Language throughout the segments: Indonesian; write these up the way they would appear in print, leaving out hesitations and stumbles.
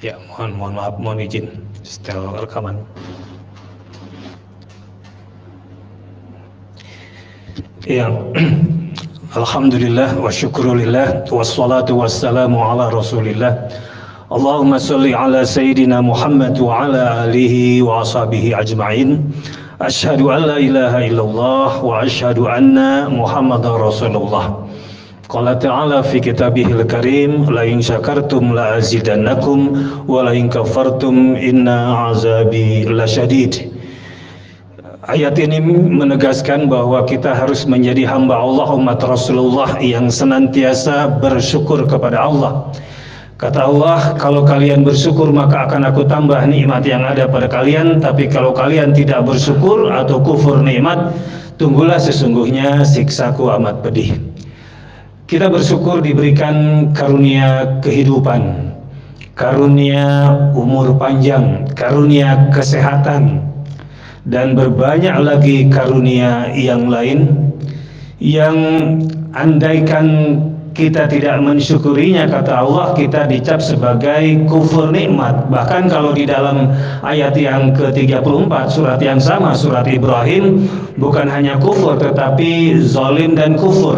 Ya, mohon maaf, mohon izin setel rekaman. Ya, alhamdulillah wa syukrulillah wassalatu wassalamu ala rasulillah. Allahumma salli ala sayyidina Muhammad wa ala alihi wa ashabihi ajma'in. Asyhadu an la ilaha illallah wa asyhadu anna Muhammadar Rasulullah. Qala ta'ala fi kitabihil karim la in syakartum la azidannakum wa la in kafartum inna azabi lasyadid. Ayat ini menegaskan bahwa kita harus menjadi hamba Allah, umat Rasulullah yang senantiasa bersyukur kepada Allah. Kata Allah, kalau kalian bersyukur maka akan aku tambah nikmat yang ada pada kalian, tapi kalau kalian tidak bersyukur atau kufur nikmat, tunggulah sesungguhnya siksaku amat pedih. Kita bersyukur diberikan karunia kehidupan, karunia umur panjang, karunia kesehatan, dan berbanyak lagi karunia yang lain yang andaikan kita tidak mensyukurinya, kata Allah, kita dicap sebagai kufur nikmat. Bahkan kalau di dalam ayat yang ke-34 surat yang sama, surat Ibrahim, bukan hanya kufur tetapi zalim dan kufur.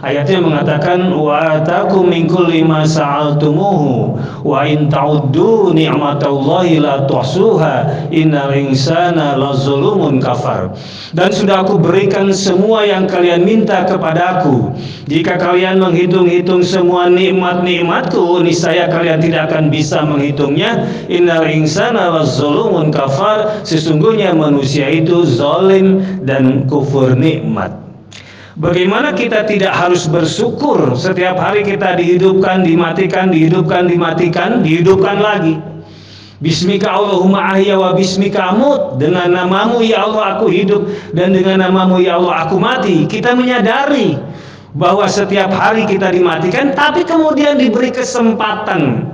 Ayatnya mengatakan wa atakum min kulli ma sa'altumuhu wa in ta'uddu ni'matallahi la tuhsuha innal insana lazulumun kafar. Dan sudah aku berikan semua yang kalian minta kepadaku. Jika kalian menghitung-hitung semua nikmat-nikmatku, niscaya kalian tidak akan bisa menghitungnya. Innal insana lazulumun kafar. Sesungguhnya manusia itu zalim dan kufur nikmat. Bagaimana kita tidak harus bersyukur? Setiap hari kita dihidupkan, dimatikan, dihidupkan, dimatikan, dihidupkan lagi. Bismika Allahumma ahya wa bismika amut. Dengan namamu ya Allah aku hidup, dan dengan namamu ya Allah aku mati. Kita menyadari bahwa setiap hari kita dimatikan, tapi kemudian diberi kesempatan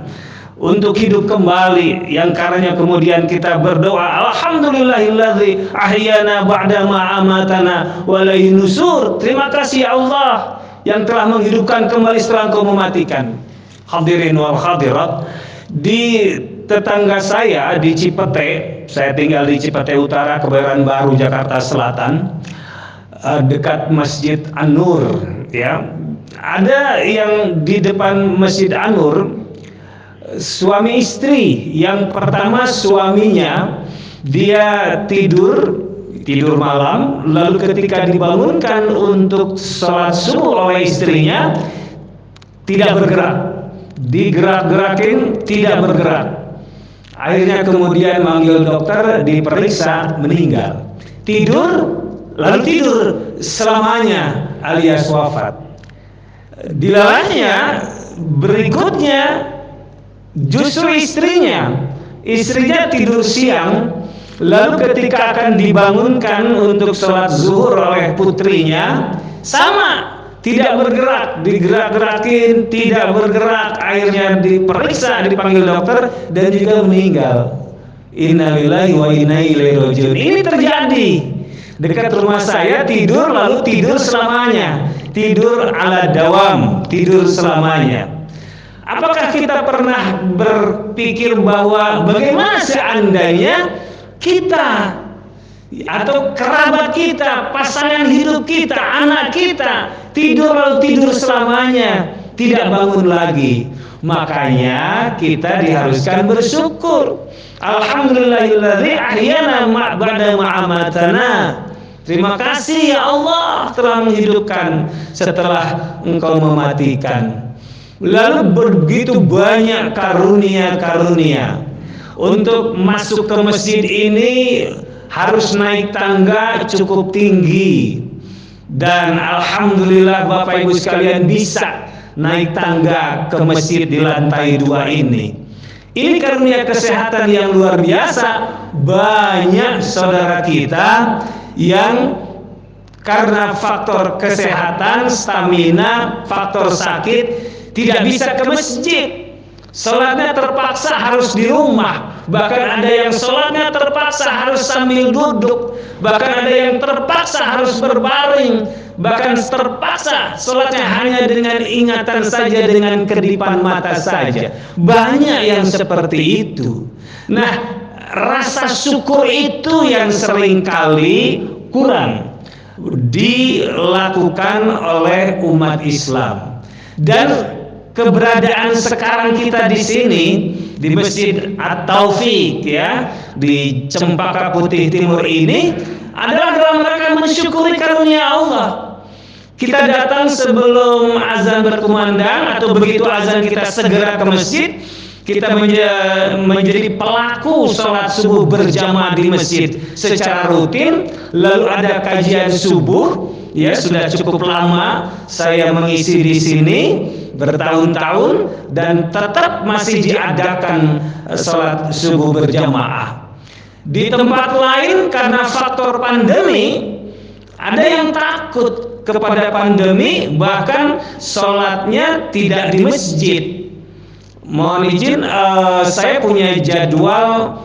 untuk hidup kembali, yang karenanya kemudian kita berdoa, alhamdulillahilladzi ahyana ba'da ma amatana wa ilaihi nusur. Terima kasih ya Allah yang telah menghidupkan kembali setelah Engkau mematikan. Hadirin wal hadirat, di tetangga saya di Cipete, saya tinggal di Cipete Utara, Kebayoran Baru, Jakarta Selatan, dekat Masjid An-Nur, ya. Ada yang di depan Masjid An-Nur, suami istri. Yang pertama suaminya dia tidur malam, lalu ketika dibangunkan untuk sholat subuh oleh istrinya, tidak bergerak, digerak-gerakin tidak bergerak. Akhirnya kemudian manggil dokter, diperiksa, meninggal. Tidur lalu tidur selamanya alias wafat. Dilalanya berikutnya justru istrinya tidur siang, lalu ketika akan dibangunkan untuk sholat zuhur oleh putrinya, sama, tidak bergerak, digerak-gerakin tidak bergerak. Akhirnya diperiksa, dipanggil dokter, dan juga meninggal. Innalillahi wa inna ilaihi rajiun. Ini terjadi dekat rumah saya. Tidur lalu tidur selamanya, tidur ala dawam, tidur selamanya. Apakah kita pernah berpikir bahwa bagaimana seandainya kita atau kerabat kita, pasangan hidup kita, anak kita tidur lalu tidur selamanya, tidak bangun lagi? Makanya kita diharuskan bersyukur. Alhamdulillahilladzi ahyana ba'da ma amatana. Terima kasih ya Allah telah menghidupkan setelah Engkau mematikan. Lalu begitu banyak karunia-karunia. Untuk masuk ke masjid ini harus naik tangga cukup tinggi, dan alhamdulillah Bapak Ibu sekalian bisa naik tangga ke masjid di lantai 2 ini. Ini karunia kesehatan yang luar biasa. Banyak saudara kita yang karena faktor kesehatan, stamina, faktor sakit tidak bisa ke masjid. sholatnya terpaksa harus di rumah, bahkan ada yang sholatnya terpaksa harus sambil duduk, bahkan ada yang terpaksa harus berbaring, bahkan terpaksa sholatnya hanya dengan ingatan saja, dengan kedipan mata saja. Banyak yang seperti itu. Nah, rasa syukur itu yang seringkali kurang dilakukan oleh umat Islam. Dan keberadaan sekarang kita di sini di Masjid At-Taufik, ya, di Cempaka Putih Timur ini adalah dalam rangka mensyukuri karunia Allah. Kita datang sebelum azan berkumandang atau begitu azan kita segera ke masjid. Kita menjadi pelaku sholat subuh berjamaah di masjid secara rutin. Lalu ada kajian subuh, ya, sudah cukup lama saya mengisi di sini bertahun-tahun dan tetap masih diadakan sholat subuh berjamaah. Di tempat lain karena faktor pandemi, ada yang takut kepada pandemi, bahkan sholatnya tidak di masjid. Mohon izin, saya punya jadwal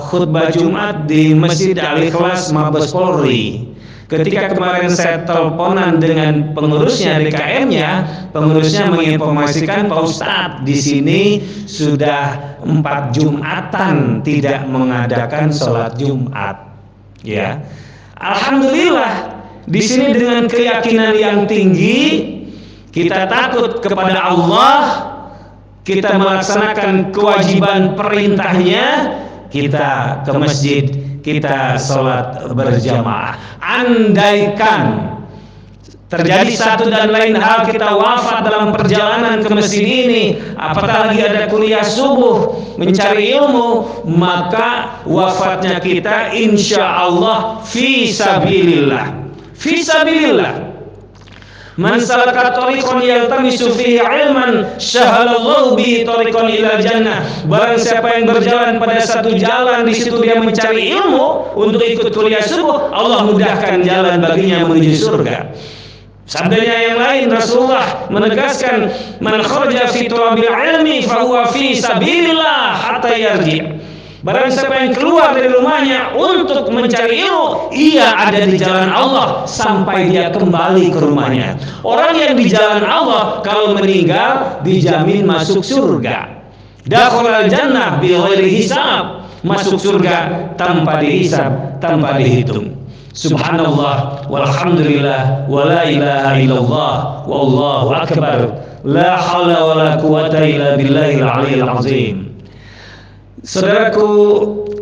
khutbah Jumat di Masjid Al-Ikhlas Mabes Polri. Ketika kemarin saya teleponan dengan pengurusnya, DKM-nya, pengurusnya menginformasikan, Pak Ustadz, di sini sudah 4 Jumatan tidak mengadakan sholat Jumat. Ya, alhamdulillah, di sini dengan keyakinan yang tinggi, kita takut kepada Allah, kita melaksanakan kewajiban perintahnya, kita ke masjid, kita sholat berjamaah. Andaikan terjadi satu dan lain hal, kita wafat dalam perjalanan ke masjid ini, apatah lagi ada kuliah subuh mencari ilmu, maka wafatnya kita insya Allah fi sabilillah. Fi sabilillah. Man salaka tariqan yaltamisu fihi ilman syahalallahu bihi tariqan ila jannah. Barang siapa yang berjalan pada satu jalan, di situ dia mencari ilmu untuk ikut kuliah subuh, Allah mudahkan jalan baginya menuju surga. Sabdanya yang lain, Rasulullah menegaskan, man kharaja fi talabil ilmi fa huwa fi sabilillah hatta yarji'. Barang siapa yang keluar dari rumahnya untuk mencari ilmu, ia ada di jalan Allah sampai dia kembali ke rumahnya. Orang yang di jalan Allah kalau meninggal dijamin masuk surga. Dakhalal jannah bi ghairi hisab, masuk surga tanpa dihisab, tanpa dihitung. Subhanallah walhamdulillah wa la ilaha illallah wallahu akbar. La haula wa la quwata illa billahil aliyyil azim. Saudaraku,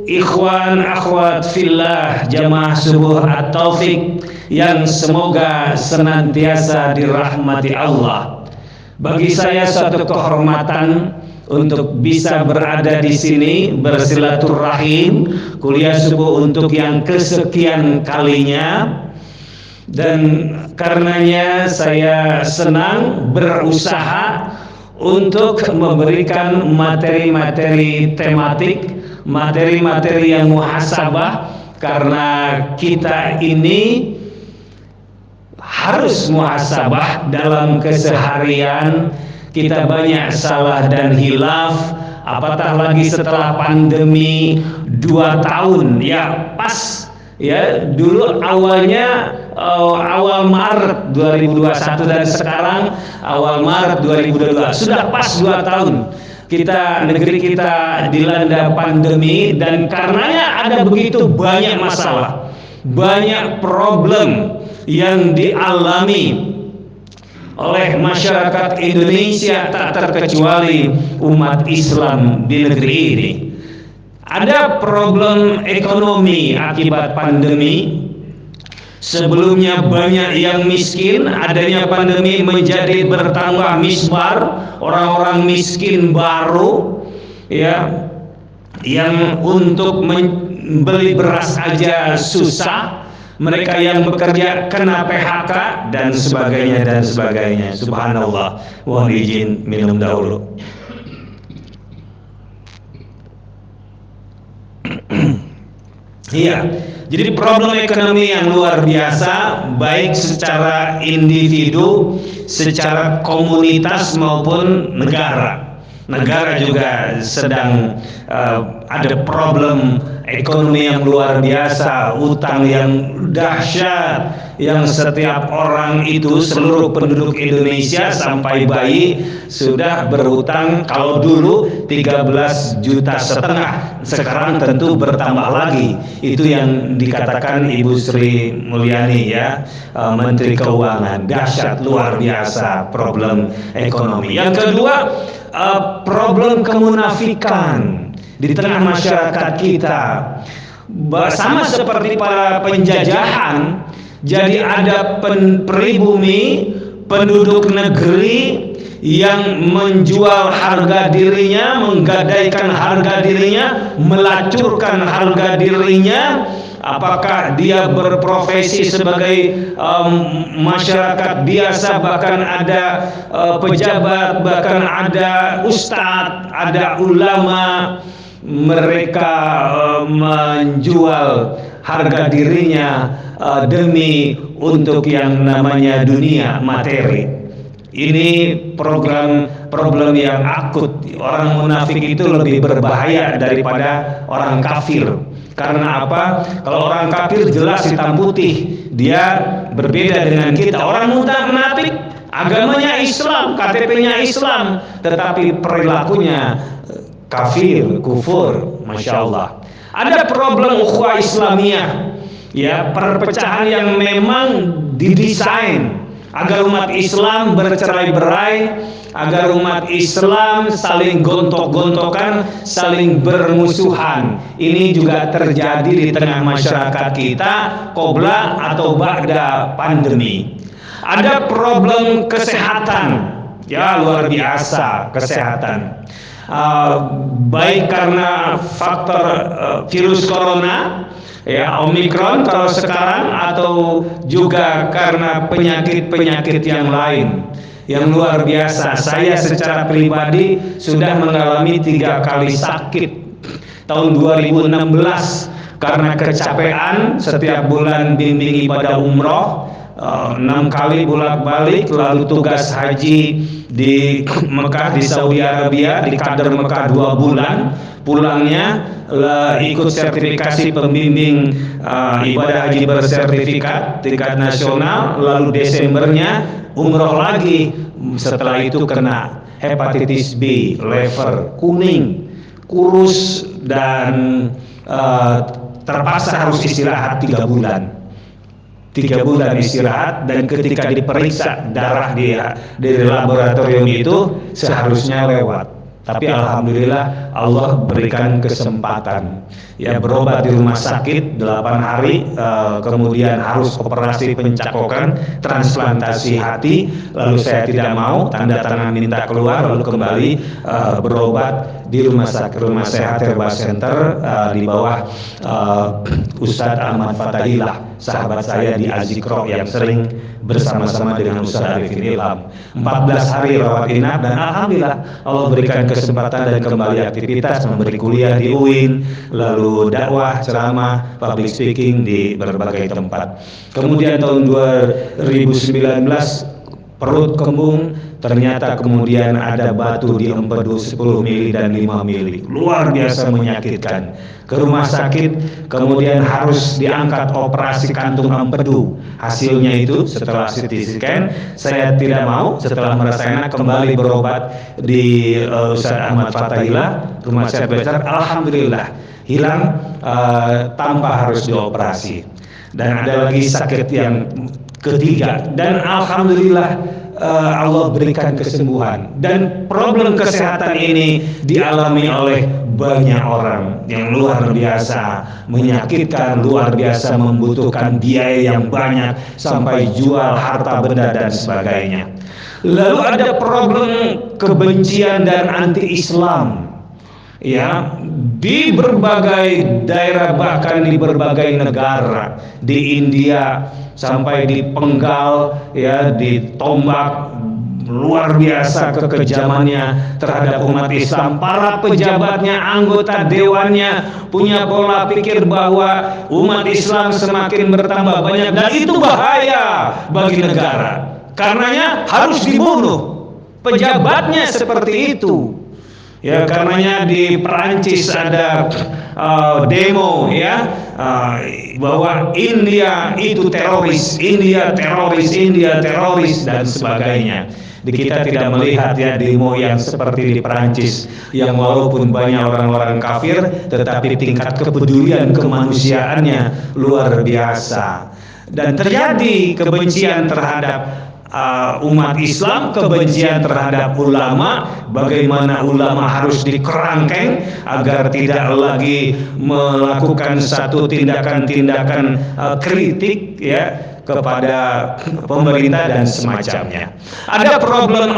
ikhwan akhwat fillah, jamaah subuh At-Taufik yang semoga senantiasa dirahmati Allah. Bagi saya suatu kehormatan untuk bisa berada di sini bersilaturahim, kuliah subuh untuk yang kesekian kalinya, dan karenanya saya senang berusaha untuk memberikan materi-materi tematik, materi-materi yang muhasabah, karena kita ini harus muhasabah dalam keseharian. Kita banyak salah dan hilaf, apatah lagi setelah pandemi 2 tahun, ya pas, ya dulu awalnya awal Maret 2021 dan sekarang awal Maret 2022, sudah pas 2 tahun negeri kita dilanda pandemi, dan karenanya ada begitu banyak masalah, banyak problem yang dialami oleh masyarakat Indonesia, tak terkecuali umat Islam di negeri ini. Ada problem ekonomi akibat pandemi. Sebelumnya banyak yang miskin, adanya pandemi menjadi bertambah misbar, orang-orang miskin baru, ya, yang untuk membeli beras aja susah, mereka yang bekerja kena PHK dan sebagainya dan sebagainya. Subhanallah. Mohon izin minum dahulu. Iya, jadi problem ekonomi yang luar biasa, baik secara individu, secara komunitas maupun negara. negara juga sedang ada problem ekonomi yang luar biasa, utang yang dahsyat, yang setiap orang itu, seluruh penduduk Indonesia sampai bayi sudah berhutang. Kalau dulu 13,5 juta, sekarang tentu bertambah lagi. Itu yang dikatakan Ibu Sri Mulyani ya, Menteri Keuangan. Dahsyat, luar biasa problem ekonomi. Yang kedua, problem kemunafikan di tengah masyarakat kita. Sama seperti pada penjajahan, jadi ada pribumi, penduduk negeri yang menjual harga dirinya, menggadaikan harga dirinya, melacurkan harga dirinya. Apakah dia berprofesi sebagai masyarakat biasa, bahkan ada pejabat, bahkan ada ustadz, ada ulama, mereka menjual harga dirinya demi untuk yang namanya dunia materi. Ini problem yang akut. Orang munafik itu lebih berbahaya daripada orang kafir. Karena apa? Kalau orang kafir jelas hitam putih, dia berbeda dengan kita. Orang munafik agamanya Islam, KTP-nya Islam, tetapi perilakunya kafir, kufur. Masya Allah. Ada problem ukhuwah Islamiyah, ya, perpecahan yang memang didesain agar umat Islam bercerai-berai, agar umat Islam saling gontok-gontokan, saling bermusuhan. Ini juga terjadi di tengah masyarakat kita qabla atau ba'da pandemi. Ada problem kesehatan, ya, luar biasa kesehatan. Baik karena faktor virus corona, ya, Omikron kalau sekarang, atau juga karena penyakit-penyakit yang lain yang luar biasa. Saya secara pribadi sudah mengalami 3 kali sakit. Tahun 2016 karena kecapean, setiap bulan bimbing ibadah umroh, 6 kali bolak-balik, lalu tugas haji di Mekah, di Saudi Arabia, di Qadar Mekah 2 bulan. Pulangnya ikut sertifikasi pembimbing ibadah haji bersertifikat tingkat nasional, lalu Desembernya umroh lagi. Setelah itu kena hepatitis B, liver, kuning, kurus, dan terpaksa harus istirahat 3 bulan. 3 bulan istirahat, dan ketika diperiksa darah dia dari laboratorium itu seharusnya lewat. Tapi alhamdulillah Allah berikan kesempatan, ya, berobat di rumah sakit 8 hari, kemudian harus operasi pencakokan, transplantasi hati. Lalu saya tidak mau, tanda tangan minta keluar, lalu kembali berobat di rumah sehat Herba Center di bawah Ustadz Ahmad Fatahillah, sahabat saya di Azikro yang sering bersama-sama dengan Ustadz Arifin Ilham. 14 hari rawat inap, dan alhamdulillah Allah berikan kesempatan dan kembali aktivitas, memberi kuliah di UIN, lalu dakwah, ceramah, public speaking di berbagai tempat. Kemudian tahun 2019 perut kembung, ternyata kemudian ada batu di empedu 10 mili dan 5 mili. Luar biasa menyakitkan. Ke rumah sakit, kemudian harus diangkat operasi kantung empedu. Hasilnya itu setelah CT scan, saya tidak mau. Setelah merasa enak, kembali berobat di Ustadz Ahmad Fatahillah, rumah sehat besar. Alhamdulillah hilang tanpa harus dioperasi. Dan ada lagi sakit yang ketiga, dan alhamdulillah Allah berikan kesembuhan. Dan problem kesehatan ini dialami oleh banyak orang yang luar biasa menyakitkan, luar biasa membutuhkan biaya yang banyak, sampai jual harta benda dan sebagainya. Lalu ada problem kebencian dan anti-Islam, ya, di berbagai daerah, bahkan di berbagai negara, di India sampai di Penggal, ya, ditombak. Luar biasa kekejamannya terhadap umat Islam. Para pejabatnya, anggota dewannya punya pola pikir bahwa umat Islam semakin bertambah banyak, dan itu bahaya bagi negara. Karenanya harus dibunuh pejabatnya seperti itu. Ya, karenanya di Perancis ada demo ya, bahwa India itu teroris, India teroris, India teroris dan sebagainya. Kita tidak melihat ya demo yang seperti di Perancis, yang walaupun banyak orang-orang kafir, tetapi tingkat kepedulian kemanusiaannya luar biasa. Dan terjadi kebencian terhadap umat Islam, kebencian terhadap ulama, bagaimana ulama harus dikerangkeng agar tidak lagi melakukan satu tindakan-tindakan kritik ya kepada pemerintah dan semacamnya. Ada problem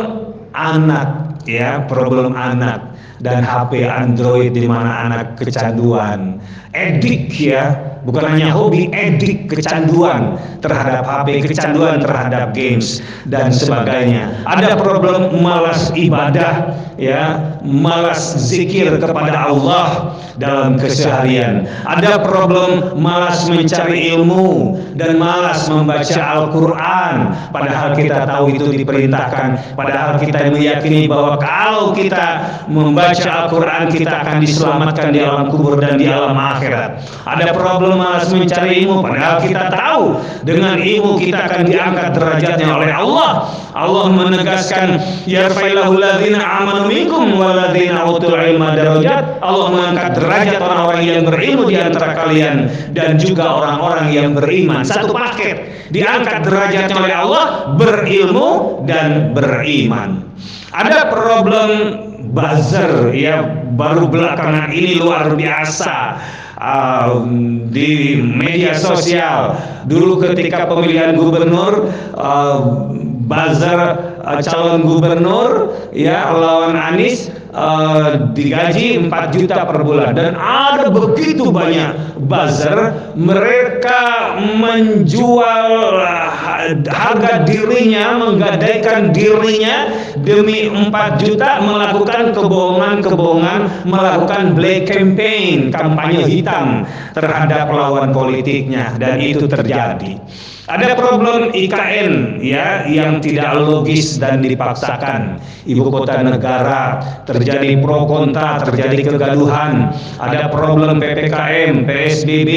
anak ya, problem anak dan HP Android, di mana anak kecanduan, edik ya, bukan hanya hobi, edik, kecanduan terhadap HP, kecanduan terhadap games dan sebagainya. Ada problem malas ibadah ya, malas zikir kepada Allah dalam keseharian. Ada problem malas mencari ilmu dan malas membaca Al-Quran, padahal kita tahu itu diperintahkan, padahal kita meyakini bahwa kalau kita membaca Al-Quran kita akan diselamatkan di alam kubur dan di alam akhirat. Ada problem malas mencari ilmu, padahal kita tahu dengan ilmu kita akan diangkat derajatnya oleh Allah. Allah menegaskan, yarfa'illahu alladzina amanu minkum walladzina utul ilma darajat. Allah mengangkat derajat orang-orang yang berilmu di antara kalian dan juga orang-orang yang beriman. Satu paket, diangkat derajatnya oleh Allah, berilmu dan beriman. Ada problem buzzer ya, baru belakangan ini luar biasa di media sosial. Dulu ketika pemilihan gubernur, buzzer calon gubernur ya lawan Anies digaji 4 juta per bulan, dan ada begitu banyak buzzer, mereka menjual harga dirinya, menggadaikan dirinya demi 4 juta, melakukan kebohongan-kebohongan, melakukan black campaign, kampanye hitam terhadap lawan politiknya, dan itu terjadi. Ada problem IKN ya, yang tidak logis dan dipaksakan. Ibu kota negara, terjadi pro kontra, terjadi kegaduhan. Ada problem PPKM, PSBB,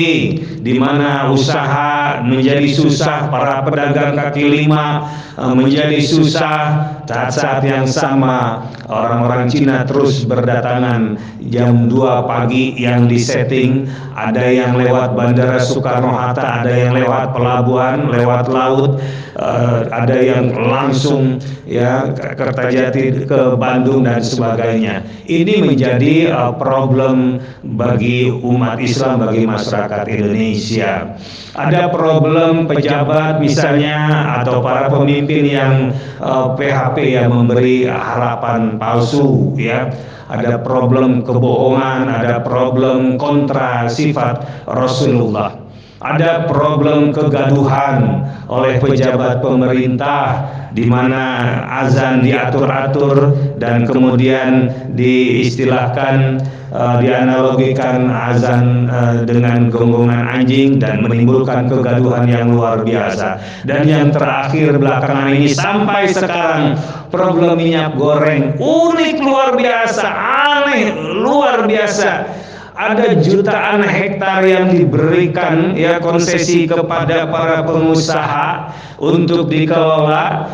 di mana usaha menjadi susah, para pedagang kaki lima menjadi susah. Saat yang sama orang-orang Cina terus berdatangan jam 2 pagi yang disetting, ada yang lewat Bandara Soekarno-Hatta, ada yang lewat pelabuhan, lewat laut, ada yang langsung ya ke Kertajati, ke Bandung dan sebagainya. Ini menjadi problem bagi umat Islam, bagi masyarakat Indonesia. Ada problem pejabat misalnya atau para pemimpin yang PHP yang memberi harapan palsu ya. Ada problem kebohongan, ada problem kontra sifat Rasulullah. Ada problem kegaduhan oleh pejabat pemerintah, di mana azan diatur-atur dan kemudian diistilahkan, dianalogikan azan dengan gonggongan anjing dan menimbulkan kegaduhan yang luar biasa. Dan yang terakhir belakangan ini sampai sekarang, problem minyak goreng unik luar biasa, aneh luar biasa. Ada jutaan hektar yang diberikan ya konsesi kepada para pengusaha untuk dikelola,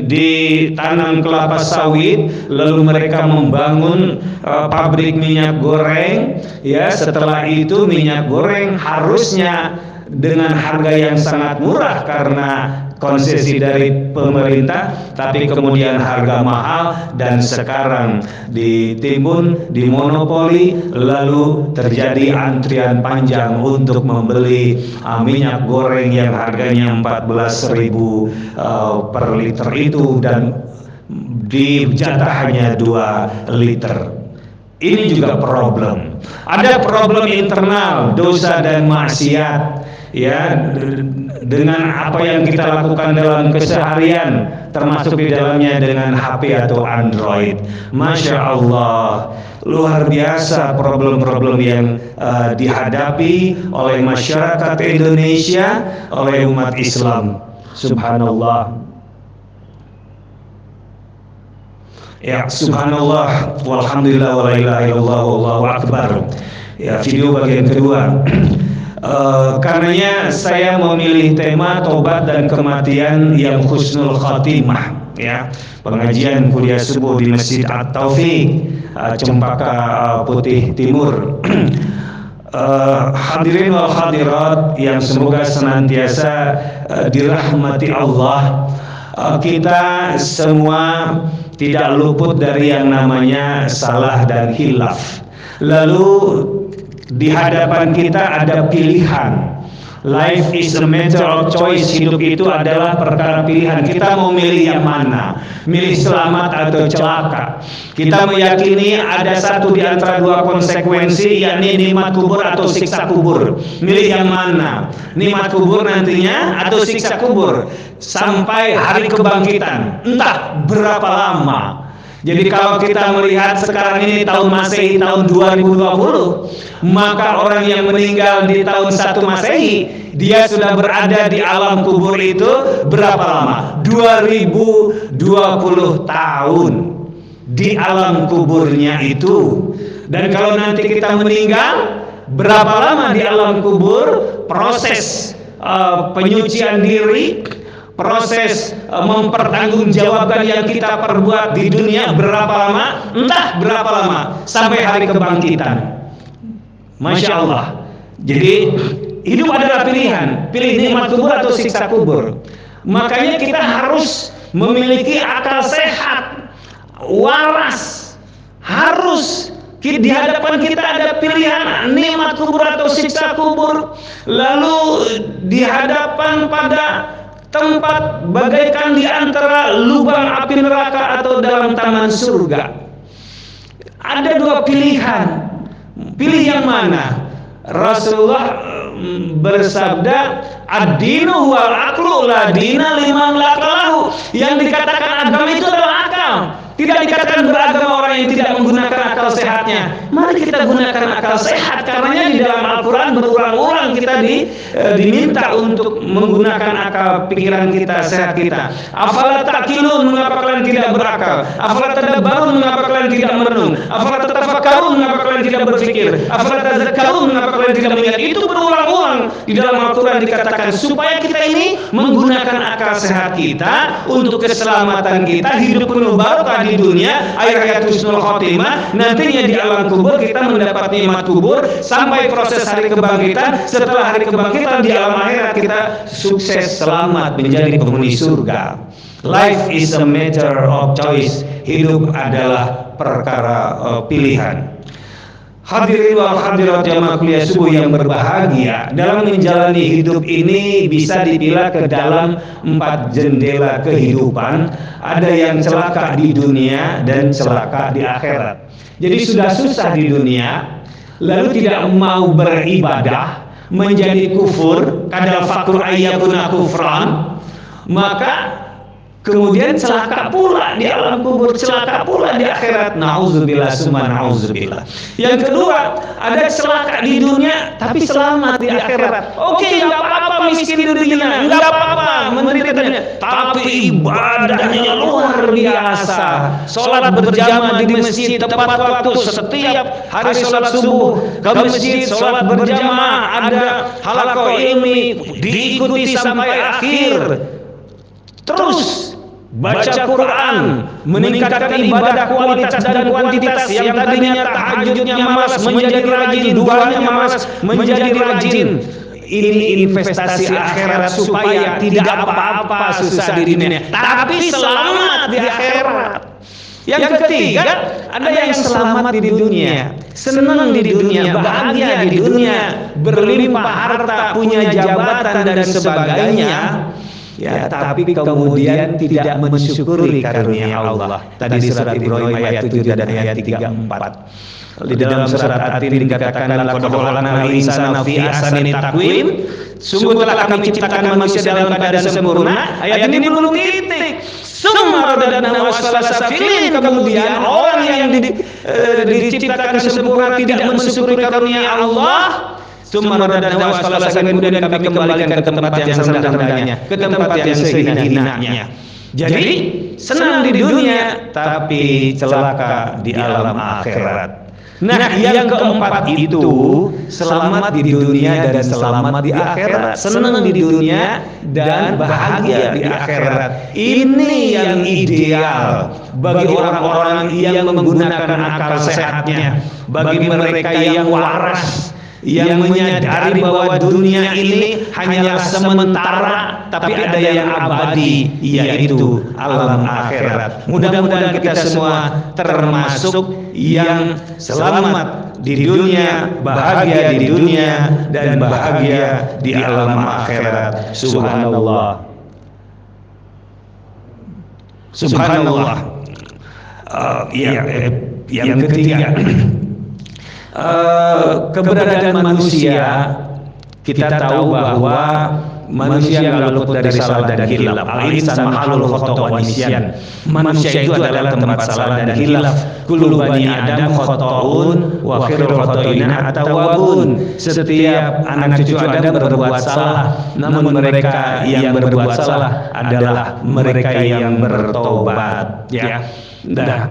ditanam kelapa sawit, lalu mereka membangun pabrik minyak goreng ya. Setelah itu minyak goreng harusnya dengan harga yang sangat murah karena konsesi dari pemerintah, tapi kemudian harga mahal dan sekarang ditimbun, dimonopoli, lalu terjadi antrian panjang untuk membeli minyak goreng yang harganya 14.000 per liter itu, dan dijatah hanya 2 liter. Ini juga problem. Ada problem internal, dosa dan maksiat ya, dengan apa yang kita lakukan dalam keseharian, termasuk di dalamnya dengan HP atau Android. Masya Allah, luar biasa problem-problem yang dihadapi oleh masyarakat Indonesia, oleh umat Islam. Subhanallah. Ya, subhanallah, walhamdulillah, wa la ilaha illallah, wallahu akbar. Ya, video bagian kedua. Karenanya saya memilih tema tobat dan kematian yang husnul khatimah, ya. Pengajian kuliah subuh di Masjid At-Taufik, Cempaka Putih Timur. Hadirin wal hadirat yang semoga senantiasa dirahmati Allah. Kita semua tidak luput dari yang namanya salah dan khilaf. Lalu di hadapan kita ada pilihan. Life is a matter of choice. Hidup itu adalah perkara pilihan. Kita mau milih yang mana? Milih selamat atau celaka? Kita meyakini ada satu di antara dua konsekuensi, yakni nikmat kubur atau siksa kubur. Milih yang mana? Nikmat kubur nantinya atau siksa kubur sampai hari kebangkitan? Entah berapa lama. Jadi kalau kita melihat sekarang ini tahun Masehi tahun 2020, maka orang yang meninggal di tahun 1 Masehi, dia sudah berada di alam kubur itu berapa lama? 2020 tahun di alam kuburnya itu. Dan kalau nanti kita meninggal, berapa lama di alam kubur? Proses penyucian diri, proses mempertanggungjawabkan yang kita perbuat di dunia berapa lama? Entah berapa lama sampai hari kebangkitan. Masya Allah. Jadi hidup adalah pilihan. Pilih nikmat kubur atau siksa kubur. Makanya kita harus memiliki akal sehat, waras. Harus di hadapan kita ada pilihan nikmat kubur atau siksa kubur. Lalu di hadapan pada tempat bagaikan di antara lubang api neraka atau dalam taman surga. Ada dua pilihan. Pilih yang mana? Rasulullah bersabda, ad-dinu wal aqlu la dina liman la aqlahu. Yang dikatakan agama itu adalah akal. Tidak dikatakan beragama orang yang tidak menggunakan akal sehatnya. Mari kita gunakan akal sehat, karenanya di dalam Al-Quran berulang-ulang kita diminta untuk menggunakan akal pikiran kita, sehat kita. Afala ta'qilun, mengapa kalian tidak berakal? Afala tadabbarun, mengapa kalian tidak merenung? Afala tatafakkarun, mengapa kalian tidak berpikir? Afala tadzakkarun, mengapa kalian tidak mengingat? Itu berulang-ulang di dalam Al-Quran dikatakan supaya kita ini menggunakan akal sehat kita untuk keselamatan kita, hidup penuh barokah di dunia, akhir husnul khotimah, nantinya di alam kubur kita mendapat nikmat kubur sampai proses hari kebangkitan. Setelah hari kebangkitan di alam akhirat kita sukses selamat menjadi penghuni surga. Life is a matter of choice. Hidup adalah perkara pilihan. Hadirin wal hadirat jamaah kuliah subuh yang berbahagia, dalam menjalani hidup ini bisa dipilah ke dalam 4 jendela kehidupan. Ada yang celaka di dunia dan celaka di akhirat. Jadi sudah susah di dunia, lalu tidak mau beribadah, menjadi kufur, kadal fakur ayyakuna kufran, maka kemudian celaka pula di alam kubur, celaka pula di akhirat. Nauzubillah summa nauzubillah. Yang kedua, ada celaka di dunia tapi selamat di akhirat. Oke, enggak apa-apa miskin di dunia, enggak apa-apa menderita di dunia, tapi ibadahnya luar biasa. Salat berjamaah di masjid tepat waktu, setiap hari salat subuh ke masjid salat berjamaah, ada halaqah ilmi diikuti sampai akhir. Terus baca Quran, meningkatkan ibadah kualitas dan kuantitas. Yang tadinya tahajudnya malas menjadi rajin, duhanya malas menjadi rajin. Ini investasi akhirat supaya tidak apa-apa susah di dunia, tapi selamat di akhirat. Yang ketiga, ada yang selamat di dunia, senang di dunia, bahagia di dunia, berlimpah harta, punya jabatan dan sebagainya. Ya, tapi kemudian tidak mensyukuri karunia Allah. Tadi surat Ibrahim ayat 7 dan ayat 34. Di dalam surat At-Tin dikatakan, laqad khalaqnal insana fi ahsani taqwim. Sungguh telah kami ciptakan manusia dalam keadaan sempurna. Ayat ini belum titik. Summa radadnahu asfala safilin. Kemudian orang yang diciptakan sempurna tidak mensyukuri karunia Allah, kemudian kami kembalikan ke tempat yang serendah-rendahnya, ke tempat yang sehina-hinanya. Jadi senang di dunia tapi celaka di alam akhirat. Nah, yang keempat itu selamat di dunia dan selamat di akhirat. Senang di dunia dan bahagia di akhirat. Ini yang ideal bagi orang-orang yang menggunakan akal sehatnya, bagi mereka yang waras, yang menyadari bahwa dunia ini hanyalah sementara tapi ada yang abadi, yaitu alam akhirat. Mudah-mudahan kita semua termasuk yang selamat di dunia, bahagia di dunia, dan bahagia di alam akhirat. Subhanallah. Subhanallah. Yang ketiga, keberadaan manusia, kita tahu bahwa manusia nggak luput dari salah dan hilaf. Al-insan mahalul khata' wa nisyan. Manusia itu adalah tempat salah dan hilaf. Kullu bani Adam khata'un wa khairul khata'ina at-tawwabun. Setiap anak cucu Adam berbuat salah, namun mereka yang berbuat salah adalah mereka yang bertobat, ya. Nah,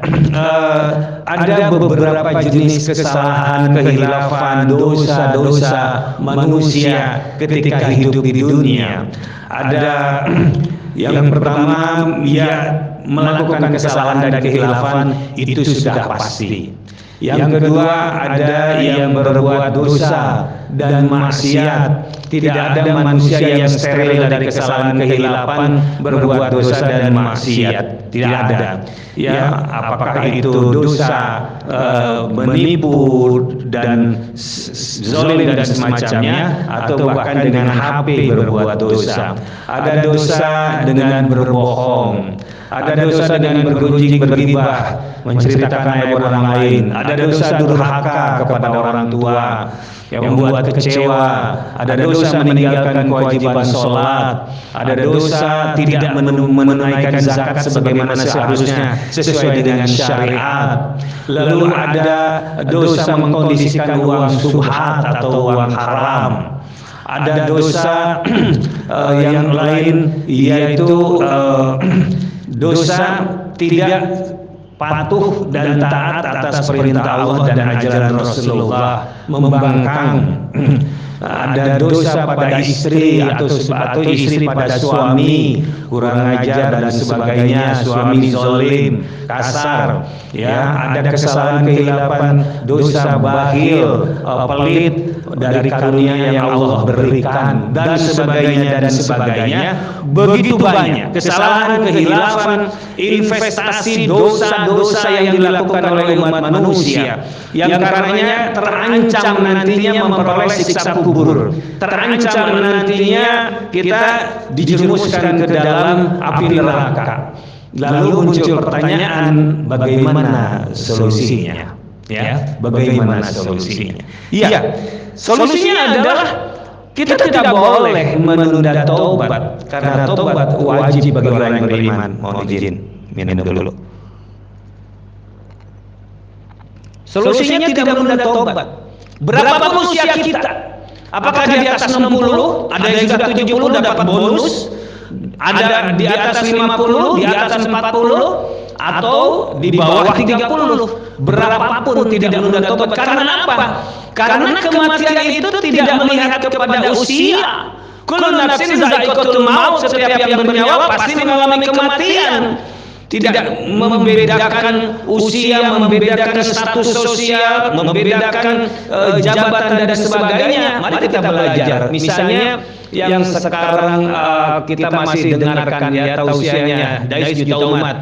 ada beberapa jenis kesalahan, kehilafan, dosa-dosa manusia ketika hidup di dunia. Ada yang pertama, ya, melakukan kesalahan dan kehilafan itu sudah pasti. Yang kedua, ada yang berbuat dosa dan maksiat. Tidak ada manusia yang steril dari kesalahan, kehilapan, berbuat dosa dan maksiat. Tidak ada. Ya, apakah itu dosa menipu dan zalim dan semacamnya, atau bahkan dengan HP berbuat dosa. Ada dosa dengan berbohong. Ada dosa dengan bergunjing, bergibah, menceritakan aib orang lain. Ada dosa durhaka kepada orang tua yang membuat kecewa. Ada dosa meninggalkan kewajiban sholat. Ada dosa tidak menunaikan zakat sebagaimana seharusnya sesuai dengan syariat. Lalu ada dosa mengkondisikan uang subhat atau uang haram. Ada dosa yang lain, yaitu dosa tidak patuh dan taat atas perintah Allah dan ajaran Rasulullah, membangkang. Ada dosa pada istri atau istri pada suami, kurang ajar dan sebagainya, suami zalim, kasar, ya. Ada kesalahan, kehilapan, dosa bakhil, pelit dari karunia yang Allah berikan, dan sebagainya. Begitu banyak kesalahan, kehilafan, investasi, dosa-dosa yang dilakukan oleh umat manusia, yang karenanya terancam nantinya memperoleh siksa kubur, terancam nantinya kita dijerumuskan ke dalam api neraka. Lalu muncul pertanyaan, bagaimana solusinya? Ya, bagaimana solusinya? Iya, solusinya adalah kita tidak boleh menunda taubat, karena taubat wajib bagi orang yang beriman. Mohon izin minum dulu. Solusinya tidak menunda taubat. Berapapun usia kita, apakah di atas 60, ada yang sudah 70 dapat bonus, ada di atas 50, di atas 40, atau di bawah 30. Berapapun tidak menunda taubat. Karena apa? Karena kematian itu tidak melihat kepada usia. Kullu nafsin dha'iqatul maut, setiap yang bernyawa pasti mengalami kematian. Tidak membedakan usia, membedakan status sosial, membedakan jabatan dan sebagainya. Mari kita belajar. Misalnya yang sekarang kita masih dengarkan, ya, tausiahnya Dais Juta Umat,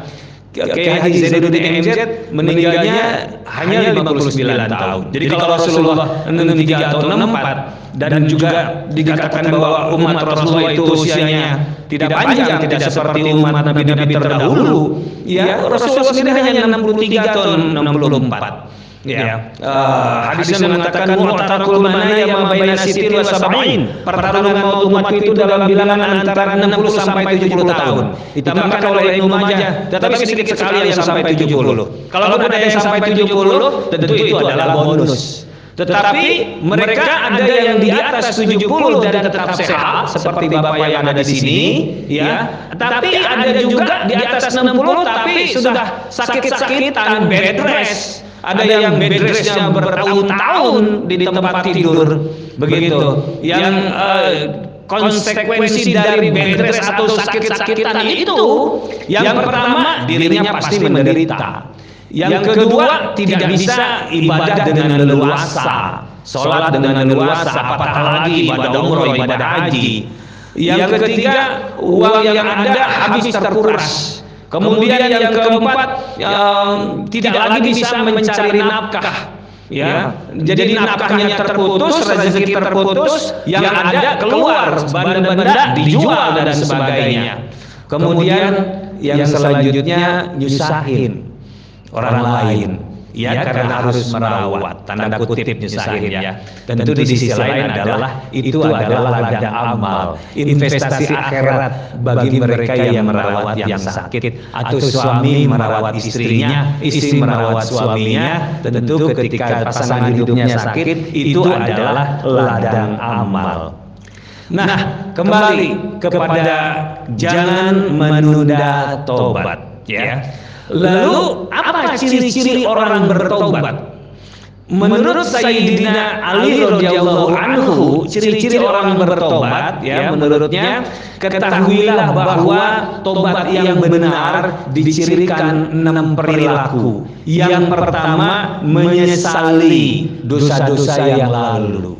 Kiai Haji Zainuddin MZ meninggalnya hanya 59 tahun. Jadi kalau Rasulullah 63 atau 64, dan juga dikatakan bahwa umat Rasulullah itu usianya tidak panjang, tidak seperti umat nabi-nabi terdahulu, ya, Rasulullah sendiri hanya 63 atau 64. Ya, hadisnya mengatakan mu'tarakul manaya ma baina sitin wa sab'in. Pertarungan maut umat itu dalam bilangan antara 60 sampai 70 tahun. Ditambahkan oleh Ibnu Majah, tetapi sedikit sekali yang sampai 70. Kalau ada yang sampai 70, tentu itu adalah bonus. Tetapi mereka ada yang di atas 70 dan tetap sehat seperti Bapak yang ada di sini, ya. Tapi ada juga di atas 60 tapi sudah sakit-sakitan, bed rest. Ada yang bed restnya bertahun-tahun di tempat tidur, begitu. Yang konsekuensi dari bed rest atau sakit-sakitan itu, yang pertama dirinya pasti menderita. Yang kedua, tidak bisa ibadah dengan leluasa, sholat dengan leluasa, apatah lagi ibadah umroh, ibadah haji. Yang ketiga, uang yang ada habis terkuras. Kemudian yang keempat, tidak lagi bisa mencari nafkah. Ya, jadi nafkahnya terputus, rezeki terputus, yang ada keluar benda-benda dijual dan sebagainya. Kemudian yang selanjutnya nyusahin orang lain, ya, karena harus merawat, tanda kutip nyusahin, ya. Tentu di sisi lain adalah itu adalah ladang amal, investasi akhirat bagi mereka yang merawat yang sakit, atau suami merawat istrinya, istri merawat suaminya. Tentu ketika pasangan hidupnya sakit, itu adalah ladang amal. Nah, kembali kepada jangan menunda tobat, ya. Lalu apa ciri-ciri orang bertobat? Menurut Sayyidina Ali radhiyallahu anhu, ciri-ciri orang bertobat, ya, menurutnya, ketahuilah bahwa tobat yang benar dicirikan 6 perilaku. Yang pertama, menyesali dosa-dosa yang lalu.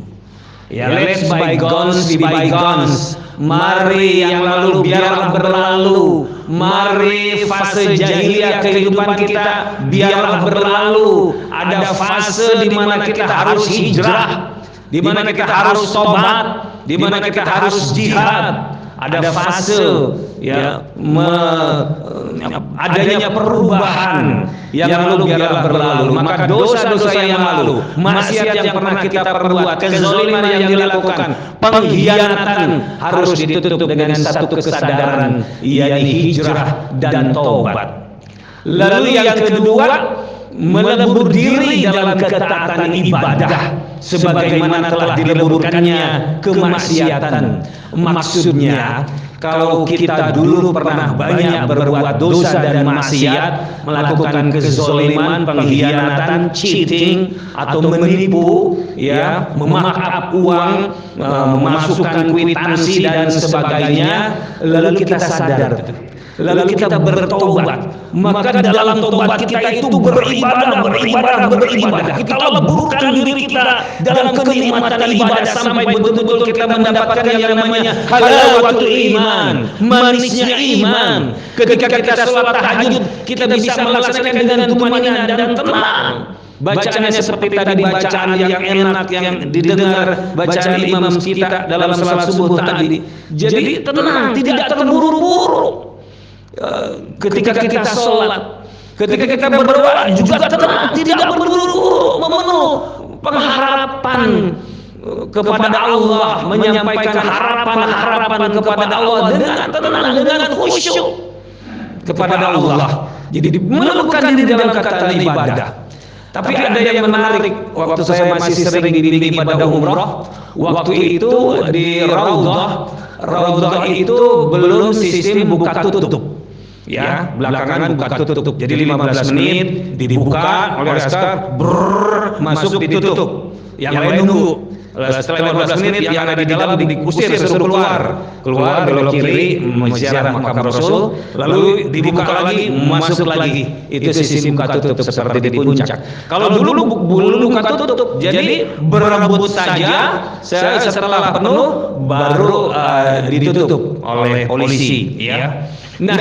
Ya, let's bygones be bygones. Mari yang lalu biarlah berlalu. Mari fase jahiliyah kehidupan kita biarlah berlalu. Ada fase di mana kita harus hijrah, di mana kita harus tobat, di mana kita harus jihad. Ada fase, ya, adanya perubahan. Yang lalu biarlah berlalu. Maka dosa-dosa yang lalu, maksiat yang pernah kita perbuat, kezaliman yang dilakukan, pengkhianatan harus ditutup dengan satu kesadaran, yakni hijrah dan tobat. Lalu yang kedua, melebur diri dalam ketaatan ibadah sebagaimana telah dileburkannya kemaksiatan. Maksudnya, kalau kita dulu pernah banyak berbuat dosa dan maksiat, melakukan kezaliman, pengkhianatan, cheating atau menipu, ya, memakap uang, memasukkan kwitansi dan sebagainya, lalu kita sadar, lalu kita bertobat, maka dalam tobat kita itu beribadah. Kita leburkan diri kita dalam kenikmatan ibadah sampai betul-betul kita mendapatkan yang namanya halawatul iman, manisnya iman. Ketika kita sholat tahajud, kita bisa melaksanakan dengan tumanina dan tenang. Bacaannya seperti tadi, bacaan yang enak yang didengar, bacaan imam kita dalam salat subuh tadi. Jadi tenang, tidak terburu-buru. Ketika kita sholat, ketika kita berdoa juga tenang, tidak berburu-buru, memenuh pengharapan kepada Allah, menyampaikan harapan-harapan kepada Allah dengan tenang, dengan khusyuk kepada Allah. Jadi menemukan diri dalam kata ibadah. Tapi ada yang menarik, waktu saya masih sering bimbing ibadah umroh, waktu itu di Raudhah itu belum sistem buka tutup. Ya, belakangan buka tutup. Jadi 15 menit dibuka oleh askar, masuk ditutup. Yang lain nunggu. Setelah 15 menit yang ada di dalam diusir, suruh keluar belok kiri menziarah makam Rasul, lalu dibuka lagi, masuk lagi. Itu sistem buka tutup seperti di puncak. Kalau dulu buka tutup, jadi berebut saja, setelah penuh baru ditutup oleh polisi, ya. Nah,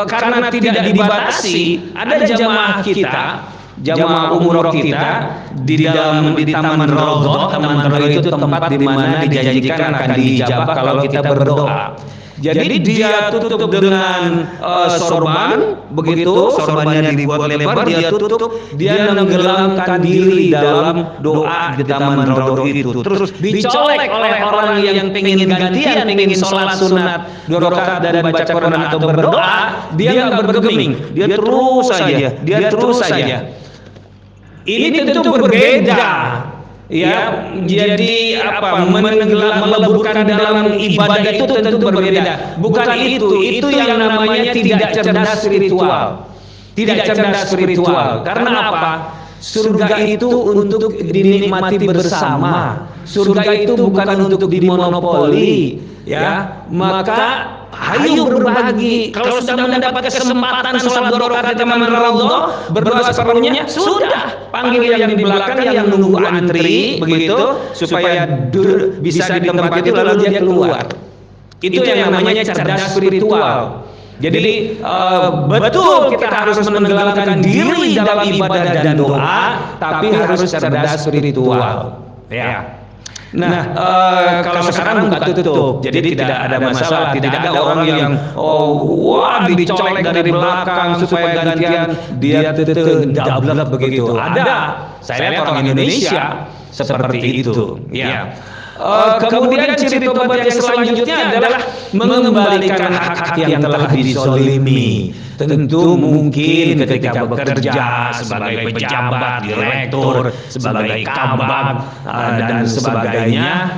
karena tidak dibatasi, ada jamaah kita, jamaah umroh kita di Taman Raudhah. Taman Raudhah itu tempat di mana dijanjikan akan diijabah kalau kita berdoa. Jadi dia tutup dengan sorban, begitu sorbannya dibuat lebar, dia tutup, dia menenggelamkan diri dalam doa di Taman Raudhah itu. Terus dicolek oleh orang yang pengen gantian, pengen sholat sunat 2 rakaat dan baca Quran atau berdoa, dia nggak bergeming, dia terus saja. Ini tentu berbeda, ya, jadi meleburkan dalam ibadah itu tentu berbeda. Bukan itu yang namanya tidak cerdas spiritual. Tidak cerdas spiritual. Karena apa? Surga itu untuk dinikmati bersama. Surga itu bukan untuk dimonopoli, ya. Maka ayo berbagi. Kalau sudah mendapat kesempatan sholat 2 rakaat di taman Raudhah, berdoa seperlunya, sudah panggil yang di belakang yang nunggu antri begitu supaya bisa di tempat itu lalu dia keluar. Itu yang namanya cerdas spiritual. Jadi betul kita harus menenggelamkan diri dalam ibadah dan doa, tapi harus cerdas spiritual. Ya. Nah, kalau sekarang buka tutup, jadi tidak ada masalah, tidak ada orang yang dicolek dari belakang supaya gantian dia dablek begitu. Ada, saya lihat orang Indonesia seperti itu. Ya. Kemudian ciri tobat yang selanjutnya adalah mengembalikan hak-hak yang telah dizolimi. Tentu mungkin ketika bekerja sebagai pejabat, direktur, sebagai kabag dan sebagainya,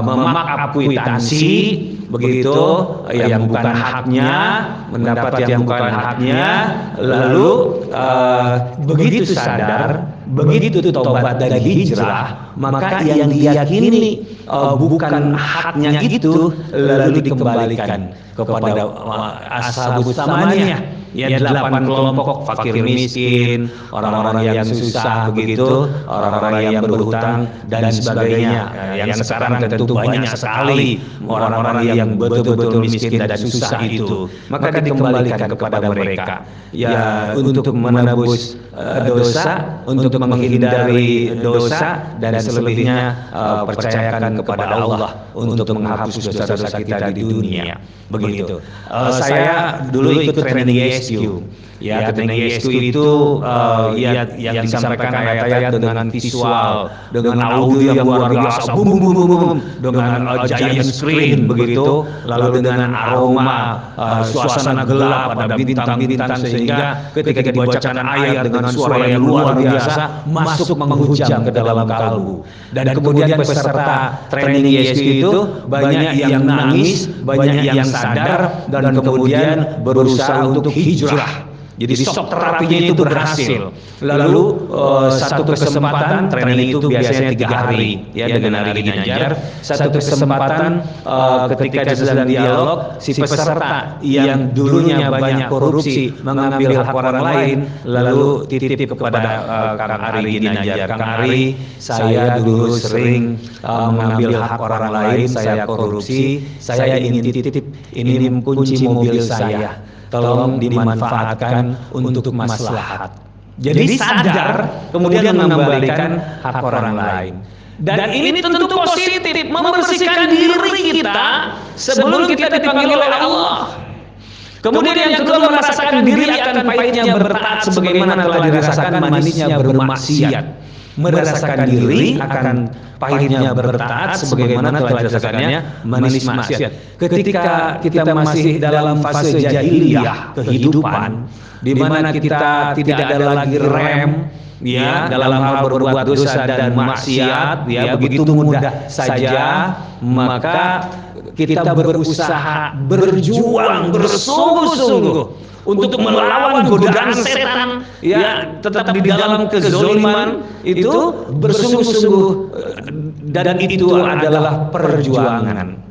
memaaf kwitansi begitu yang bukan haknya, mendapat yang bukan haknya, lalu begitu sadar, begitu tobat dari hijrah, maka yang diyakini bukan haknya itu lalu dikembalikan kepada ashabus samaniyah, ya 8 kelompok, fakir miskin, orang-orang yang susah begitu, orang-orang yang berhutang dan sebagainya. Yang sekarang tentu banyak sekali orang-orang yang betul-betul miskin dan susah itu. Maka dikembalikan kepada mereka, ya, untuk menebus dosa, untuk menghindari dosa, dan selebihnya percayakan kepada Allah untuk menghapus dosa-dosa kita di dunia. Begitu. Saya dulu ikut training YSU. Ya, training YSU itu yang disampaikan ayat-ayat dengan visual, dengan audio yang luar biasa, dengan giant screen begitu, lalu dengan aroma, suasana gelap, ada bintang-bintang, sehingga ketika dibacakan ayat dengan suara yang luar biasa masuk menghujam ke dalam kalbu. Dan kemudian peserta training YSU itu banyak yang nangis, banyak yang sadar, dan kemudian berusaha untuk hijrah. Jadi shock terapinya itu berhasil. Lalu satu kesempatan, training itu biasanya 3 hari, ya, dengan hari Ginanjar. Satu kesempatan ketika sedang dialog, si peserta yang dulunya banyak korupsi mengambil hak orang lain, lalu titip kepada Kang Ari Ginanjar, Kang Ari, saya dulu sering mengambil hak orang lain, saya korupsi, saya ingin titip ini kunci mobil saya, tolong dimanfaatkan untuk maslahat. Jadi sadar, kemudian mengembalikan hak orang lain. Dan ini tentu positif, membersihkan diri kita sebelum kita dipanggil oleh Allah. Kemudian yang kedua, merasakan diri akan pahitnya bertaat sebagaimana telah dirasakan manisnya bermaksiat. Merasakan diri akan pahitnya bertaat sebagaimana telah dirasakannya manis maksiat. Ketika kita masih dalam fase jahiliyah kehidupan, di mana kita tidak ada lagi rem, ya, dalam hal berbuat dosa dan maksiat, ya, begitu mudah saja, maka kita berusaha, berjuang, bersungguh-sungguh untuk melawan godaan setan, ya, tetap di dalam kezoliman itu bersungguh-sungguh, dan itu adalah perjuangan.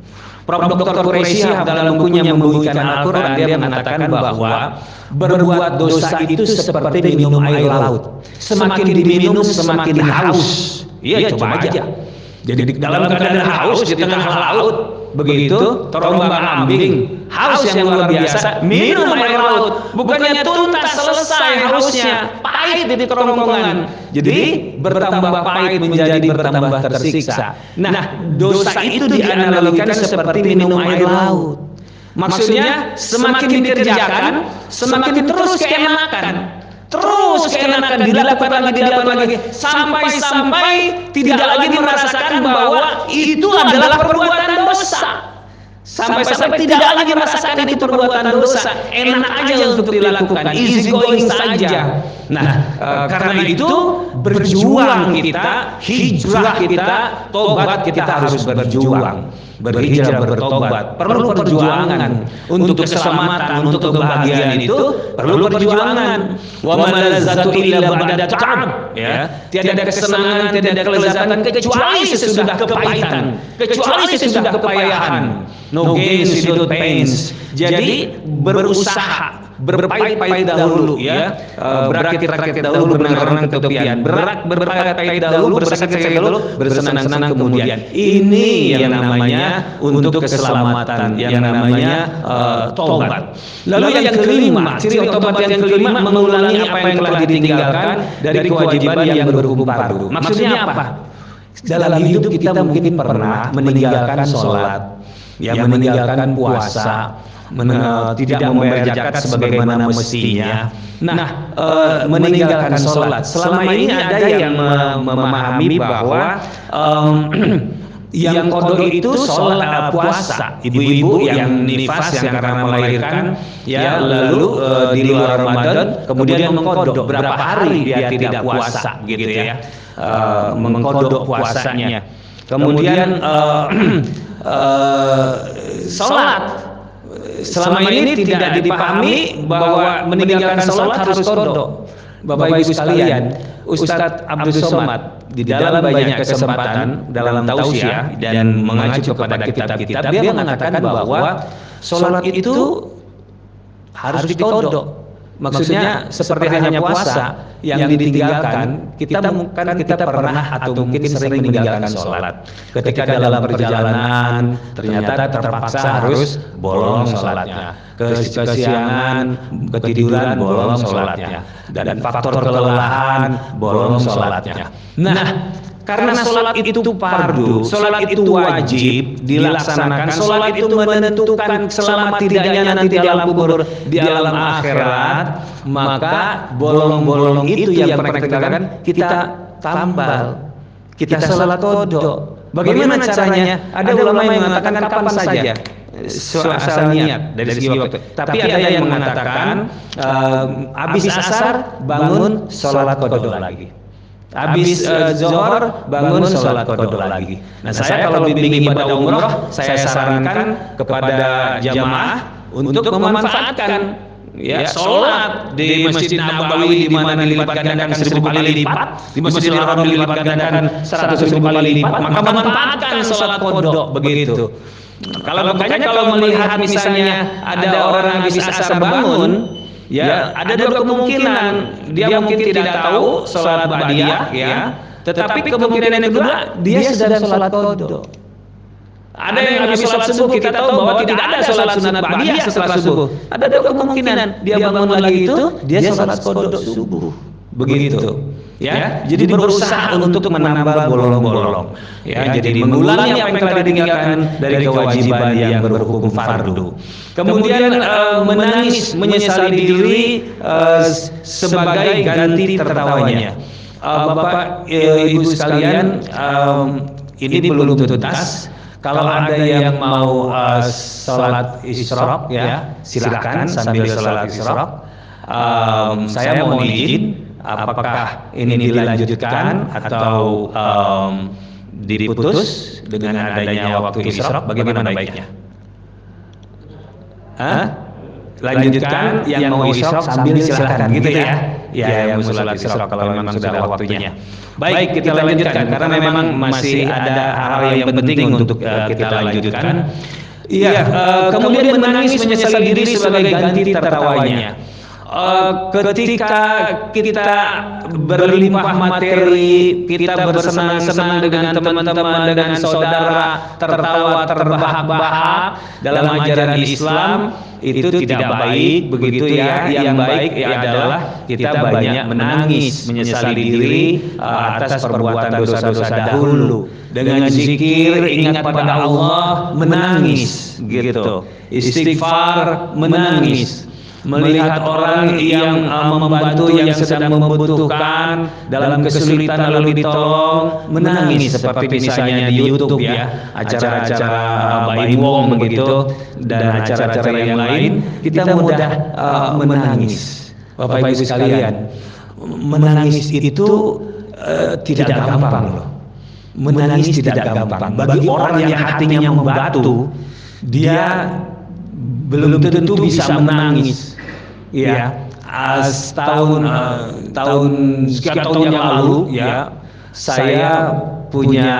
Prof. Dr. Quraisy dalam bukunya Membumikan Al-Quran, dia mengatakan bahwa berbuat dosa itu seperti minum air laut. Semakin diminum semakin haus. Iya, coba aja. Jadi dalam keadaan haus di tengah laut, begitu terombang-ambing, haus yang luar biasa, minum air laut, bukannya tuntas selesai hausnya, pahit di kerongkongan. Jadi bertambah pahit menjadi bertambah tersiksa. Nah, dosa itu dianalogikan seperti minum air laut. Maksudnya semakin dikerjakan, semakin terus keenakan. Terus keenakan dilakukan lagi, sampai tidak lagi merasakan bahwa itu adalah perbuatan dosa. sampai tidak lagi merasakan itu perbuatan dosa, enak aja untuk dilakukan, easy going saja. Nah, karena itu berjuang kita, hijrah kita, tobat kita harus berjuang. Berhijrah, bertobat perlu perjuangan. Untuk keselamatan, untuk kebahagiaan itu perlu perjuangan. Wa ma lazzatu illa ba'da ta'ab, ya. Tiada kesenangan, tiada kelezatan kecuali sesudah kepahitan, kecuali sesudah kepayahan. No gains without pains. Jadi berusaha, berpahit-pahit dahulu, ya. Berakit-rakit dahulu, berenang-renang ketepian, berpahit-pahit dahulu, bersakit-sakit dahulu, bersenang-senang kemudian. Ini yang namanya untuk keselamatan, yang namanya tobat. Lalu yang kelima, ciri tobat yang kelima, mengulangi apa yang telah ditinggalkan dari kewajiban yang berhukum fardu. Maksudnya apa? Dalam hidup kita mungkin pernah meninggalkan sholat, ya, meninggalkan puasa, tidak membayar zakat sebagaimana mestinya. Nah, meninggalkan sholat. Selama ini ada yang memahami bahwa yang kodo itu sholat puasa, ibu-ibu yang nifas, yang karena melahirkan, ya, lalu di luar Ramadan kemudian mengkodok berapa hari dia tidak puasa, gitu ya, mengkodok puasanya. Kemudian sholat. Selama ini tidak dipahami bahwa meninggalkan sholat harus kodok. Bapak Ibu sekalian, Ustadz Abdul Somad di dalam banyak kesempatan dalam tausiah dan mengacu kepada kitab-kitab, dia mengatakan bahwa sholat itu harus dikodok. Maksudnya seperti hanya puasa yang ditinggalkan, kita pernah atau mungkin sering meninggalkan sholat. Ketika dalam perjalanan ternyata terpaksa harus bolong sholatnya, kesiangan, ketiduran, bolong sholatnya, dan faktor kelelahan, bolong sholatnya. Nah, karena sholat itu fardu, sholat itu wajib dilaksanakan, sholat itu menentukan selamat tidaknya nanti di alam kubur, di alam akhirat, maka bolong-bolong itu yang pernah kita lakukan, kita tambal, kita sholat kodok. Bagaimana caranya? Ada ulama yang mengatakan kapan saja, asal niat dari segi waktu. Tapi ada yang mengatakan habis asar bangun sholat kodok lagi. Habis zuhur bangun sholat kodok lagi. Nah, saya kalau bimbing ibadah umroh, saya sarankan kepada jamaah untuk memanfaatkan, ya, sholat di Masjid Nabawi di mana dilipat gandakan 1000 kali lipat, di Masjidil Haram dilipat gandakan 100.000 kali lipat, maka manfaatkan sholat kodok begitu. Makanya kalau melihat misalnya ada orang habis asar bangun, ya, ada dua kemungkinan. Dia mungkin tidak tahu sholat ba'diyah, ya, tetapi kemungkinan yang kedua dia sedang sholat kodok. Ada yang habis sholat subuh, kita tahu bahwa tidak ada sholat sunat ba'diyah setelah subuh. Ada dua kemungkinan, dia bangun lagi itu dia sholat kodok subuh. Begitu. Ya, jadi berusaha untuk menambah bolong-bolong. Ya, jadi mengulangi apa yang telah ditinggalkan dari kewajiban yang berhukum fardu. Kemudian menangis, menyesali diri sebagai ganti tertawanya. Bapak Ibu sekalian, ini belum tuntas. Kalau ada yang mau sholat isyraq, ya, silakan sambil sholat isyraq. Saya mohon izin, apakah ini dilanjutkan atau diputus dengan adanya waktu isyraq? Bagaimana baiknya? Lanjutkan, yang mau isyraq sambil silakan, gitu ya. Ya, yang mau sholat isyraq kalau memang sudah waktunya. Baik, kita lanjutkan karena memang masih ada hal yang penting untuk kita lanjutkan. Iya, kemudian menangis menyesali diri sebagai ganti tertawanya. Ketika kita berlimpah materi, kita bersenang-senang dengan teman-teman, dengan saudara, tertawa terbahak-bahak dalam ajaran Islam, itu tidak baik, begitu ya. Yang baik adalah kita banyak menangis, menyesali diri atas perbuatan dosa-dosa dahulu. Dengan zikir, ingat pada Allah, menangis, gitu. Istighfar, menangis. melihat orang yang membantu yang sedang membutuhkan dalam kesulitan lalu ditolong, menangis seperti misalnya di YouTube ya, acara-acara Baim Wong begitu dan acara-acara yang lain, kita mudah menangis. Bapak Ibu sekalian, menangis itu tidak gampang loh. Menangis tidak gampang. Bagi orang yang hatinya membatu, dia belum tentu bisa menangis. Ya, tahun sekian tahun yang lalu ya, saya punya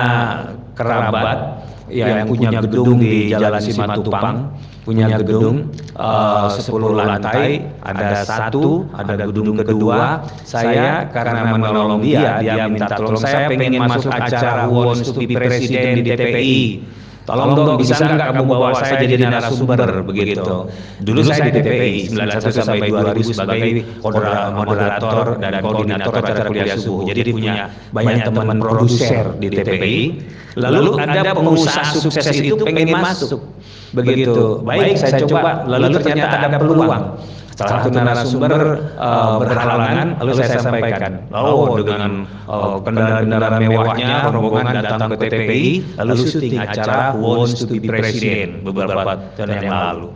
kerabat yang punya gedung di Jalan Simatupang, punya gedung 10 lantai, ada gedung kedua. Saya karena menolong dia minta tolong, saya pengen masuk acara Who Wants to be President di DPI. Tolong dong, bisa nggak kamu bawa saya jadi narasumber begitu. Dulu saya di DPI 91 sampai 2000 sebagai moderator dan koordinator acara kuliah subuh. Jadi punya banyak teman produser di DPI. Lalu ada pengusaha sukses itu pengen masuk. Begitu. Baik, saya coba. Lalu ternyata ada peluang. Salah satu narasumber berhalangan, lalu saya sampaikan. Lalu dengan kendaraan mewahnya rombongan datang ke TPI, lalu syuting acara Who Wants to be President beberapa tahun yang lalu.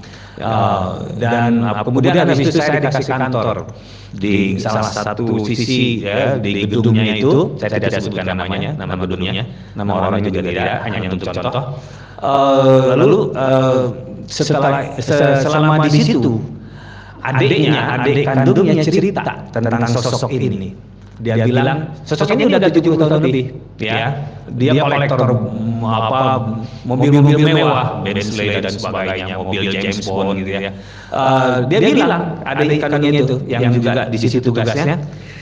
Dan kemudian habis itu saya dikasih kantor di salah satu sisi ya, di gedungnya itu. Saya tidak sebutkan namanya, nama gedungnya, nama orangnya juga tidak, hanya untuk contoh. Lalu selama di situ, adik kandungnya cerita tentang sosok ini. Dia bilang sosok ini udah 70 tahun lebih, ya. Dia kolektor mobil-mobil mewah, Bentley dan sebagainya, mobil James Bond gitu ya. Dia bilang adik kandungnya itu yang juga di situ tugasnya,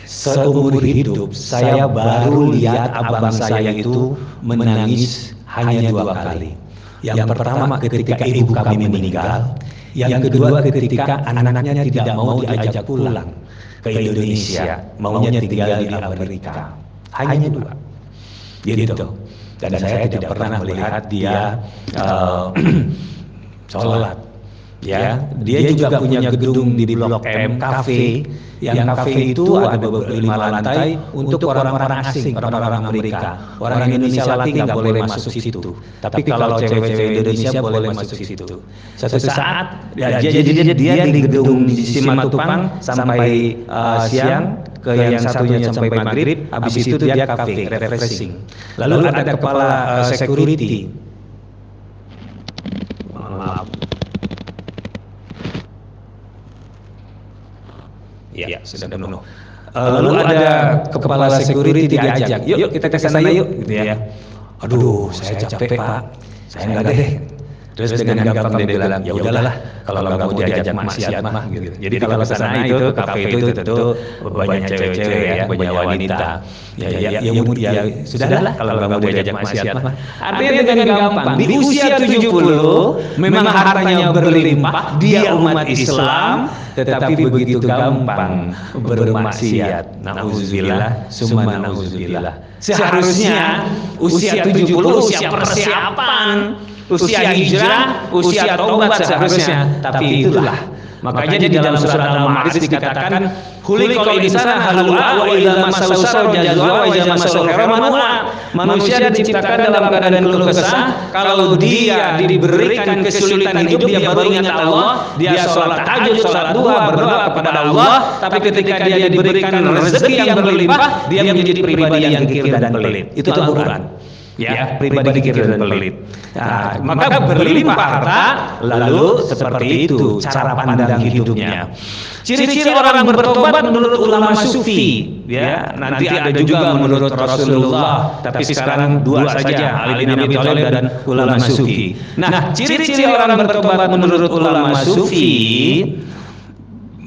seumur hidup saya baru lihat abang saya itu menangis hanya 2 kali. Yang pertama ketika ibu kami meninggal, yang kedua ketika anak-anaknya tidak mau diajak pulang ke Indonesia, maunya tinggal di Amerika. Hanya 2. Gitu. Dan saya tidak pernah melihat dia sholat. Ya, dia juga punya gedung di Blok M Cafe. Yang cafe itu ada 5 lantai untuk orang-orang asing, orang-orang Amerika. Orang Indonesia lagi nggak boleh masuk situ. Tapi kalau cewek-cewek Indonesia boleh masuk situ. Suatu saat, jadi dia di gedung di Simatupang sampai siang, ke yang satunya sampai maghrib. Habis itu dia cafe, refreshing. Lalu ada kepala security. Ya, sudah penuh. Lalu ada kepala security diajak, yuk kita ke sana yuk, gitu ya. Aduh, saya capek Pak, saya enggak deh. Terus dengan gampang dia bilang, ya udahlah, kalau nggak mau diajak maksiat mah, gitu. Jadi kalau ke sana itu, ke kafe itu tentu banyak cewek-cewek ya, banyak wanita. Ya sudahlah, kalau nggak mau diajak maksiat mah. Artinya dengan gampang, di usia 70, memang hartanya berlimpah, dia umat Islam, tetapi begitu gampang bermaksiat. Nauzubillah, summa nauzubillah. Seharusnya usia 70 usia persiapan, usia hijrah, usia taubat seharusnya. Tapi itulah. Makanya di dalam surat Al-Ma'arij dikatakan, "Khuliqal insana halu'a wa idza massahu syarru jazua wa idza massahu khairu manua." Manusia diciptakan dalam keadaan keluh kesah. Kalau dia diberikan kesulitan hidup, dia baru ingat Allah, dia sholat tahajud, sholat duha, berdoa kepada Allah. Tapi ketika dia diberikan rezeki yang berlimpah, dia menjadi pribadi yang kikir dan pelit. Itu Al-Quran. Ya, pribadi kikir dan pelit. Nah, maka berlimpah harta, lalu seperti itu cara pandang hidupnya. Ciri-ciri orang bertobat menurut ulama sufi, ya. Nanti ada juga menurut Rasulullah, tapi sekarang 2 saja, Ali bin Abi Thalib dan ulama sufi. Nah, ciri-ciri orang bertobat menurut ulama sufi,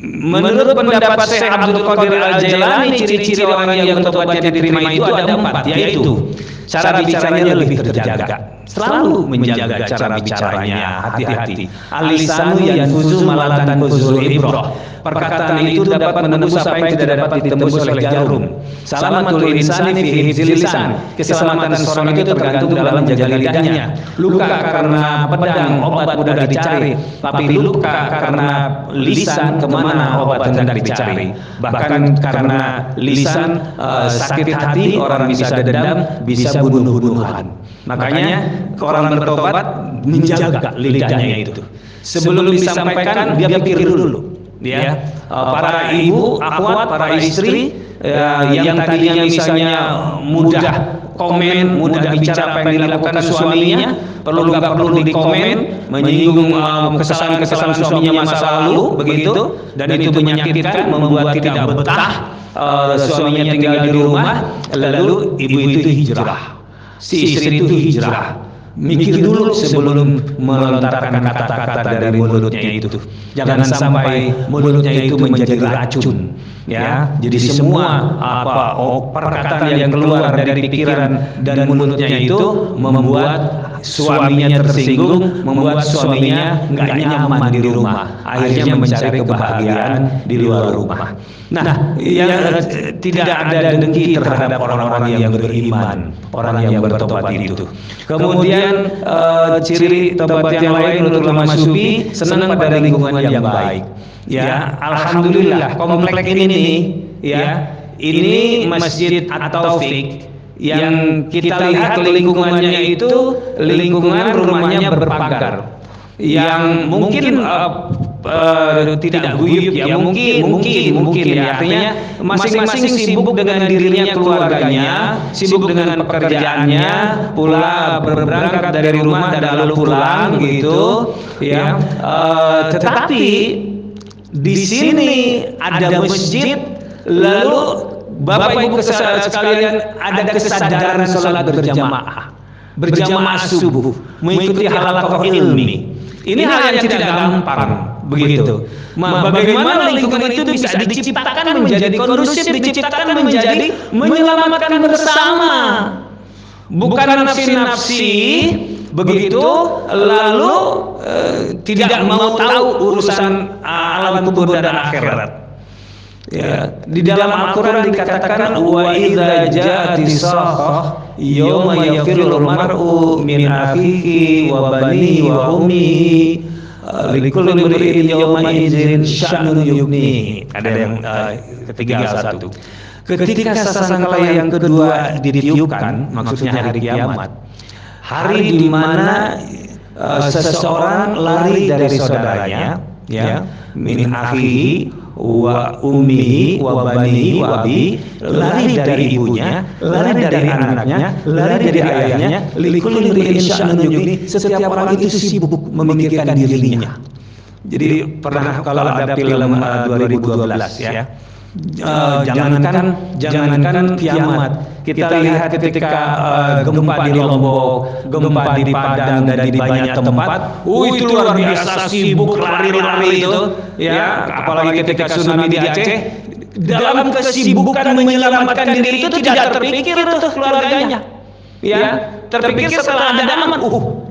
menurut pendapat Syekh Abdul Qadir Al-Jailani, ciri-ciri orang yang bertobatnya diterima itu ada 4, yaitu cara bicaranya lebih terjaga, selalu menjaga cara bicaranya, hati-hati. Al-lisanu yanfuzu malatan fuzul ibrah. perkataan itu dapat menembus apa yang tidak dapat ditembus oleh jarum. Salamatul insani fi hifzil lisan. Keselamatan seorang itu tergantung dalam menjaga lidahnya. Luka karena pedang obat mudah dicari, tapi luka karena lisan kemana obat hendak dicari. Bahkan karena lisan sakit hati orang bisa dendam, bisa bunuh-bunuhan. Makanya orang bertobat menjaga lidahnya itu. Sebelum disampaikan dia pikir dulu. Ya, para ibu, akhwat, para istri yang tadinya misalnya mudah komen, mudah bicara apa yang dilakukan suaminya, nggak perlu dikomen, menyinggung kesalahan-kesalahan suaminya masa lalu, begitu, dan itu menyakitkan, membuat tidak betah suaminya tinggal di rumah, lalu ibu itu hijrah, si istri itu hijrah. Mikir dulu sebelum melontarkan kata-kata dari mulutnya itu. Jangan sampai mulutnya itu menjadi racun. Ya, jadi semua perkataan yang keluar dari pikiran dan mulutnya itu membuat suaminya tersinggung, membuat suaminya nggak nyaman di rumah, akhirnya mencari kebahagiaan di luar rumah. Nah, yang tidak ada dengki terhadap orang-orang yang beriman, orang yang bertobat itu. Kemudian ciri tobat yang lain menurut ulama sufi, senang pada lingkungan yang baik. Ya, alhamdulillah komplek ini nih, ya, ini Masjid At-Taufik yang kita lihat lingkungannya itu lingkungan rumahnya berpagar, yang mungkin tidak guyup ya, mungkin ya, artinya masing-masing sibuk dengan dirinya, keluarganya, sibuk dengan pekerjaannya, pula berangkat dari rumah dan lalu pulang gitu ya. Tetapi di sini ada masjid, lalu Bapak Ibu sekalian ada kesadaran sholat berjamaah subuh, mengikuti halaqah ilmi. Ini hal yang tidak gampang, begitu. Bagaimana lingkungan itu bisa diciptakan menjadi kondusif, diciptakan menjadi menyelamatkan bersama, bukan nafsi-nafsi, begitu, lalu tidak mau tahu urusan alam kubur dan akhirat. Ya, di dalam Al-Quran dikatakan wa idza ja'atis sakhah yauma yafirul mar'u min akhihi wa banihi wa ummihi likulli imri'in yawma idzin sya'nun yughnihi. Ada yang ketiga satu. Ketika sasangkala yang kedua ditiupkan, maksudnya hari kiamat, hari di mana seseorang lari dari saudaranya, ya, min akhihi wa ummihi wa banihi wa abi, lari dari ibunya, lari dari anaknya, lari dari ayahnya, likulli imri'in sya'nun yughnihi. Setiap orang itu sibuk memikirkan dirinya. Jadi pernah kalau ada film 2012 ya, jangankan kiamat, kita lihat ketika gempa di Lombok, gempa di Padang dan di banyak tempat, itu luar biasa sibuk lari-lari itu, ya. Apalagi ketika tsunami di Aceh, dalam kesibukan menyelamatkan diri itu tidak terpikir itu keluarganya, ya. Terpikir setelah ada aman,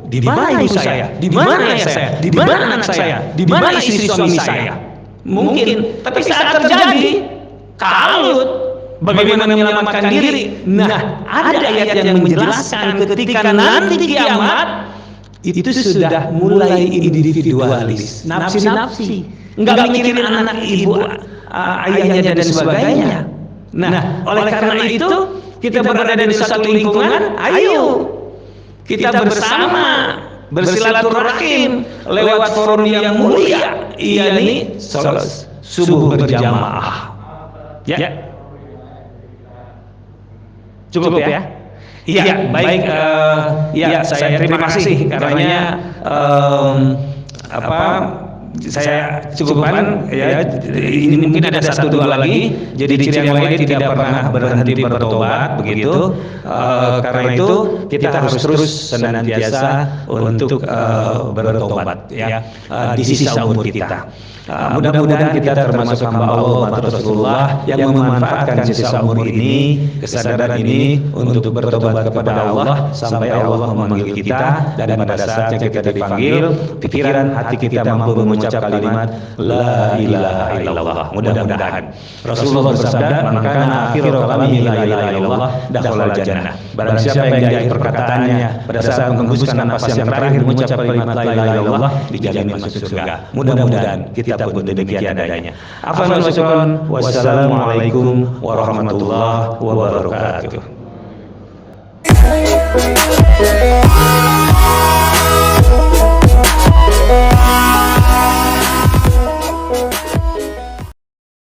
di mana ibu saya, di mana ayah saya, di mana anak saya, di mana istri suami saya. Mungkin, tapi saat terjadi kalut, bagaimana menyelamatkan diri. Nah, ada ayat yang menjelaskan ketika nanti kiamat itu sudah mulai individualis, nafsi-nafsi, enggak mikirin anak, ibu, ayahnya dan sebagainya. Nah, oleh karena itu kita berada di satu lingkungan, ayo kita bersama bersilaturahim lewat forum yang mulia, yakni salat subuh berjamaah. Ya, cukup ya. Iya, baik. Ya, saya terima kasih karenanya saya cukupkan ya. Ini mungkin ada satu dua lagi. Jadi ciri yang lain tidak pernah berhenti bertobat, begitu. Karena itu kita harus terus senantiasa untuk bertobat ya di sisa umur kita. Mudah-mudahan kita termasuk hamba Allah dan Rasulullah yang memanfaatkan sisa umur ini, kesadaran ini untuk bertobat kepada Allah sampai Allah memanggil kita, dan pada saatnya kita dipanggil, pikiran hati kita mampu mengucap kalimat la ilaha illallah. Mudah-mudahan Rasulullah bersabda, "Man kana akhiru kalamihi la ilaha illallah dakhala jannah." Barang siapa yang di akhir perkataannya pada saat menghembuskan napas yang terakhir mengucap kalimat la ilaha illallah, dijamin masuk surga. Mudah-mudahan kita pun demikian adanya. Afwan wa syukran. Wassalamualaikum warahmatullahi wabarakatuh.